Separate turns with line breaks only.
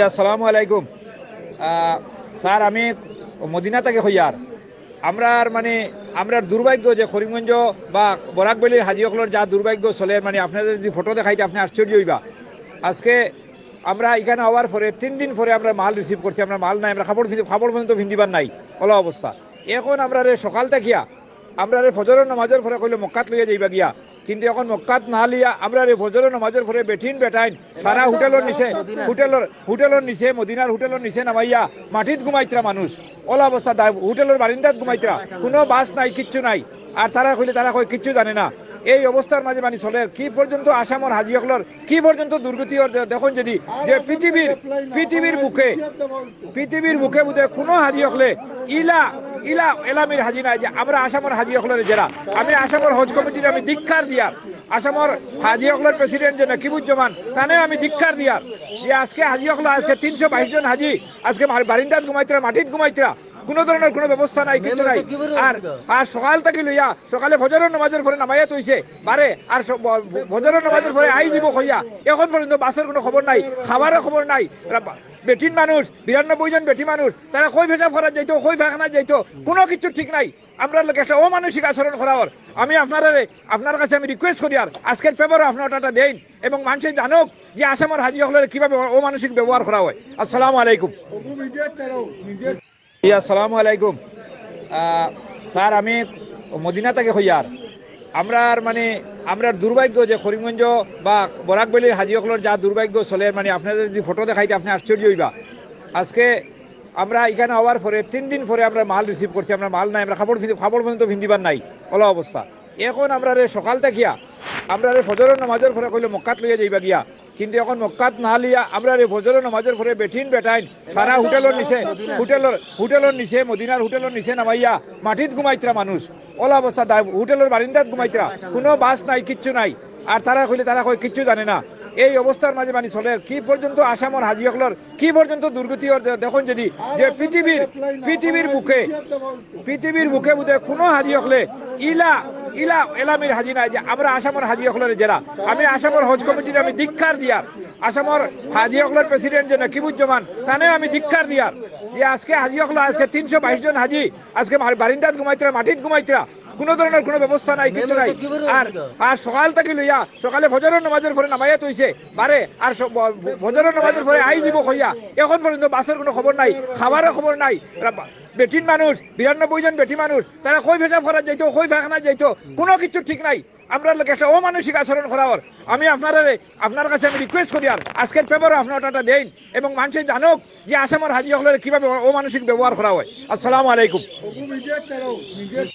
আসসালামু আলাইকুম স্যার, আমি মদিনা থেকে হইয়ার আমরা দুর্ভাগ্য যে করিমগঞ্জ বা বরাকবেলির হাজিসকলের যা দুর্ভাগ্য চলে, আপনাদের যদি ফটো দেখাইতে আপনি আশ্চর্য হইবা। আজকে আমরা এখানে হওয়ার পরে 3 দিন পরে আমরা মাল রিসিভ করছি। আমরা মাল নাই, আমরা খাবার পর্যন্ত ভিন্দিবার নাই, ওলা অবস্থা। এখন আমরা সকাল থাকিয়া আমরা ফজরের নামাজের পরে কইলে মক্কাত লইয়া যাইবা গিয়া, কিন্তু এখন মক্কাত না লিয়া আমরা ফজরের নামাজের পরে বেটাইন সারা হোটেলের নিচে মদিনার হোটেলের নিচে নামাইয়া মাটিত ঘুমাইতরা মানুষ, ওলা অবস্থা। হোটেলের বারিন্দাত ঘুমাইতরা, কোনো বাস নাই, কিচ্ছু নাই। আর তারা কই কিচ্ছু জানে না। এই অবস্থার মাঝে চলে কি পর্যন্ত আসামর হাজিসকলর কি পর্যন্ত দুর্গতি দেখুন। যদি যে পৃথিবীর বুকে বুধে কোনো হাজিসকলে এলামির হাজি নাই যে আমরা আসামর হাজিসকলের জেরা। আমি আসামর হজ কমিটির আমি ধিক্কার দিয়ার, আসামর হাজিসকলের প্রেসিডেন্ট যে নাকিবুজ্জামান তানে আমি ধিক্কার দিয়ার যে আজকে হাজিসকল আজকে 322 জন হাজি আজকে বারিন্দাত ঘুমাইতরা, মাটিত ঘুমাইতরা, কোনো ধরনের কোনো ব্যবস্থা নাই, কিছু নাই। আর সকাল থেকে লইয়া সকালে ফজরের নামাজের পরে নামাইয়া তৈছে বারে, আর ফজরের নামাজের পরে আই দিব কইয়া এখন পর্যন্ত বাসের কোনো খবর নাই, খাবারের খবর নাই। বেটিন মানুষ 92 জন বেটি মানুষ, তারা কই পেশাব করার যাইতো, কই পায়খানা যাইতো, কোনো কিছু ঠিক নাই। আমরা লোক একটা অমানসিক আচরণ করার আমি আপনার কাছে আমি রিকোয়েস্ট করি, আর আজকের পেপারও আপনারা দেন এবং মানুষের জানুক যে আসামের হাজি হলের কিভাবে অমানসিক ব্যবহার করা হয়। আসসালামু আলাইকুম। আসসালামু আলাইকুম স্যার, আমি মদিনা থেকে হইয়ার আমরা দুর্ভাগ্য যে করিমগঞ্জ বা বরাকবেলির হাজিসকলের যা দুর্ভাগ্য চলে, আপনাদের যদি ফটো দেখাইতে আপনি আশ্চর্য হইবা। আজকে আমরা এখানে হওয়ার পরে 3 দিন পরে আমরা মাল রিসিভ করছি। আমরা মাল নাই, আমরা খাবার পর্যন্ত ভিন্দিবার নাই, ওলা অবস্থা। এখন আমরা সকাল থাকিয়া আমরা ফজরের নামাজের পরে কইলে মক্কাত লইয়া যাইবা গিয়া, কিন্তু এখন মক্কাত না লিয়া আমরা ফজরের নামাজের পরে বেটাইন সারা হোটেলের নিচে মদিনার হোটেলের নিচে নামাইয়া মাটিত ঘুমাইতরা মানুষ, ওলা অবস্থা। হোটেলের বারিন্দাত ঘুমাইতরা, কোনো বাস নাই, কিচ্ছু নাই। আর তারা কই কিচ্ছু জানে না। এই অবস্থার মাঝে চলে কি পর্যন্ত আসামর হাজিসকলর কি পর্যন্ত দুর্গতি দেখুন। যদি যে পৃথিবীর বুকে বুধে কোনো হাজিসকলে এলামির হাজি নাই যে আমরা আসামর হাজিসকলের জেরা। আমি আসামর হজ কমিটির আমি ধিক্কার দিয়ার, আসামর হাজিসকলের প্রেসিডেন্ট যে নাকিবুজ্জামান তানে আমি ধিক্কার দিয়ার যে আজকে হাজিসকল আজকে 322 জন হাজি আজকে বারিন্দাত ঘুমাইতরা, মাটিত ঘুমাইতরা, কোনো ধরনের কোনো ব্যবস্থা নাই, কিছু নাই। আর সকাল থেকে লইয়া সকালে ফজরের নামাজের পরে নামাইয়া তৈছে বারে, আর ফজরের নামাজের পরে আই দিব কইয়া এখন পর্যন্ত বাসের কোনো খবর নাই, খাবারের খবর নাই। বেটিন মানুষ 92 জন বেটি মানুষ, তারা কই পেশাব করার যাইতো, কই পায়খানা যাইতো, কোনো কিছু ঠিক নাই। আমরা লোক একটা অমানসিক আচরণ করার আমি আপনার কাছে আমি রিকোয়েস্ট করি, আর আজকের পেপারও আপনারা দেন এবং মানুষের জানুক যে আসামের হাজি হলের কিভাবে অমানসিক ব্যবহার করা হয়। আসসালামু আলাইকুম।